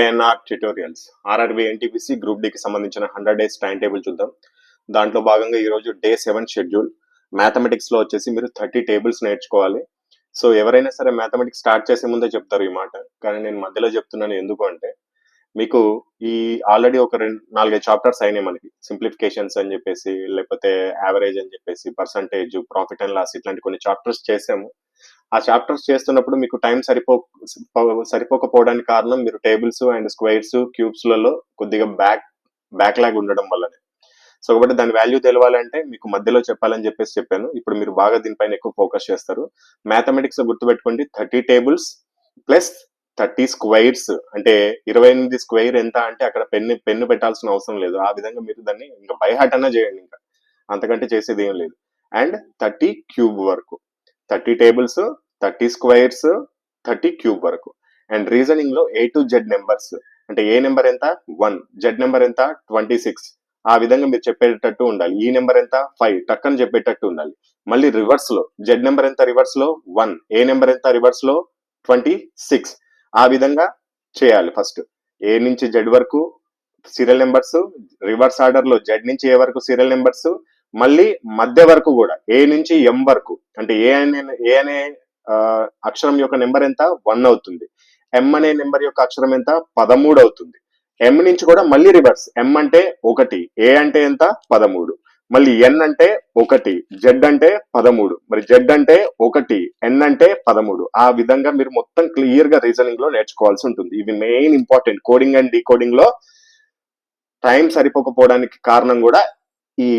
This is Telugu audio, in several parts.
NR tutorials RRB NTPC group డికి సంబంధించిన 100 డేస్ టైం టేబుల్ చూద్దాం. దాంట్లో భాగంగా ఈరోజు డే 7 షెడ్యూల్. మ్యాథమెటిక్స్ లో వచ్చేసి మీరు 30 టేబుల్స్ నేర్చుకోవాలి. సో ఎవరైనా సరే మ్యాథమెటిక్స్ స్టార్ట్ చేసే ముందే చెప్తారు ఈ మాట, కానీ నేను మధ్యలో చెప్తున్నాను. ఎందుకు అంటే మీకు ఈ ఆల్రెడీ ఒక 4-5 చాప్టర్స్ అయినాయి మనకి. సింప్లిఫికేషన్స్ అని చెప్పేసి, లేకపోతే యావరేజ్ అని చెప్పేసి, పర్సంటేజ్, ప్రాఫిట్ అండ్ లాస్, ఇట్లాంటి కొన్ని చాప్టర్స్ చేసాము. ఆ చాప్టర్స్ చేస్తున్నప్పుడు మీకు టైం సరిపోకపోవడానికి కారణం మీరు టేబుల్స్ అండ్ స్క్వేర్స్ క్యూబ్స్ లలో కొద్దిగా బ్యాక్ లాగ్ ఉండడం వల్లనే. సో కాబట్టి దాని వాల్యూ తెలవాలంటే మీకు మధ్యలో చెప్పాలని చెప్పేసి చెప్పాను. ఇప్పుడు మీరు బాగా దీనిపైన ఎక్కువ ఫోకస్ చేస్తారు. మ్యాథమెటిక్స్ లో గుర్తుపెట్టుకోండి, 30 టేబుల్స్ ప్లస్ 30 స్క్వేర్స్. అంటే 28 స్క్వేర్ ఎంత అంటే అక్కడ పెన్ను పెట్టాల్సిన అవసరం లేదు. ఆ విధంగా మీరు దాన్ని ఇంకా బై హార్ట్ అన్నా చేయండి, ఇంకా అంతకంటే చేసేది ఏం లేదు. అండ్ 30 క్యూబ్ వరకు, 30 టేబుల్స్, 30 స్క్వేర్స్, 30 క్యూబ్ వరకు. అండ్ రీజనింగ్ లో A to Z నెంబర్స్, అంటే ఏ నెంబర్ ఎంత 1, జెడ్ నెంబర్ ఎంత 26, ఆ విధంగా మీరు చెప్పేటట్టు ఉండాలి. ఈ నెంబర్ ఎంత 5 టక్కని చెప్పేటట్టు ఉండాలి. మళ్ళీ రివర్స్ లో జెడ్ నెంబర్ ఎంత రివర్స్ లో 1, ఏ నెంబర్ ఎంత రివర్స్ లో 26, ఆ విధంగా చేయాలి. ఫస్ట్ ఏ నుంచి జెడ్ వరకు సీరియల్ నెంబర్స్, రివర్స్ ఆర్డర్ లో జెడ్ నుంచి ఏ వరకు సీరియల్ నెంబర్స్, మళ్ళీ మధ్య వరకు కూడా ఏ నుంచి ఎం వరకు. అంటే ఏ అనే అక్షరం యొక్క నెంబర్ ఎంత 1 అవుతుంది. ఎం అనే నెంబర్ యొక్క అక్షరం ఎంత 13 అవుతుంది. ఎం నుంచి కూడా మళ్ళీ రివర్స్, ఎం అంటే 1, ఏ అంటే ఎంత 13, మళ్ళీ ఎన్ అంటే 1, జెడ్ అంటే 13, మరి జెడ్ అంటే 1, ఎన్ అంటే 13. ఆ విధంగా మీరు మొత్తం క్లియర్ గా రీజనింగ్ లో నేర్చుకోవాల్సి ఉంటుంది. ఇవి main important. Coding and decoding లో టైం సరిపోకపోవడానికి కారణం కూడా ఈ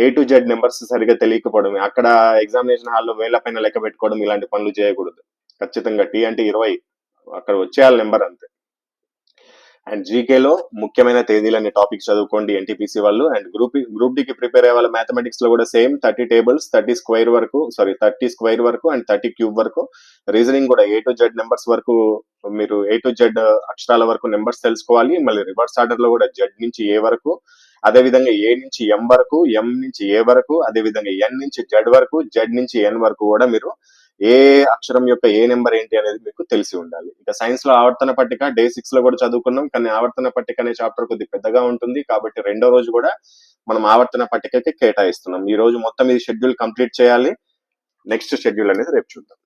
A to Z నెంబర్స్ సరిగా తెలియకపోవడమే. అక్కడ ఎగ్జామినేషన్ హాల్లో వేల పైన లెక్క పెట్టుకోవడం, ఇలాంటి పనులు చేయకూడదు. ఖచ్చితంగా టీ అంటే 20, అక్కడ వచ్చేయాలి నెంబర్ అంతే. అండ్ జీకేలో ముఖ్యమైన తేదీలు అనే టాపిక్ చదువుకోండి ఎన్టీపీసీ వాళ్ళు. అండ్ గ్రూప్ డికి ప్రిపేర్ అయ్యే వాళ్ళ మ్యాథమెటిక్స్ లో కూడా సేమ్ 30 టేబుల్స్, 30 స్క్వేర్ వరకు అండ్ 30 క్యూబ్ వరకు. రీజనింగ్ కూడా A to Z నెంబర్స్ వరకు, మీరు A to Z అక్షరాల వరకు నెంబర్స్ తెలుసుకోవాలి. మళ్ళీ రివర్స్ ఆర్డర్ లో కూడా జెడ్ నుంచి ఏ వరకు, అదే విధంగా ఏ నుంచి ఎం వరకు, ఎం నుంచి ఏ వరకు, అదే విధంగా ఎన్ నుంచి జెడ్ వరకు, జెడ్ నుంచి ఎన్ వరకు కూడా మీరు ఏ అక్షరం యొక్క ఏ నెంబర్ ఏంటి అనేది మీకు తెలిసి ఉండాలి. ఇక సైన్స్ లో ఆవర్తన పట్టిక డే 6 లో కూడా చదువుకున్నాం, కానీ ఆవర్తన పట్టిక అనే చాప్టర్ కొద్దిగా పెద్దగా ఉంటుంది కాబట్టి రెండో రోజు కూడా మనం ఆవర్తన పట్టికకి కేటాయిస్తున్నాం. ఈ రోజు మొత్తం ఈ షెడ్యూల్ కంప్లీట్ చేయాలి. నెక్స్ట్ షెడ్యూల్ అనేది రేపు చూద్దాం.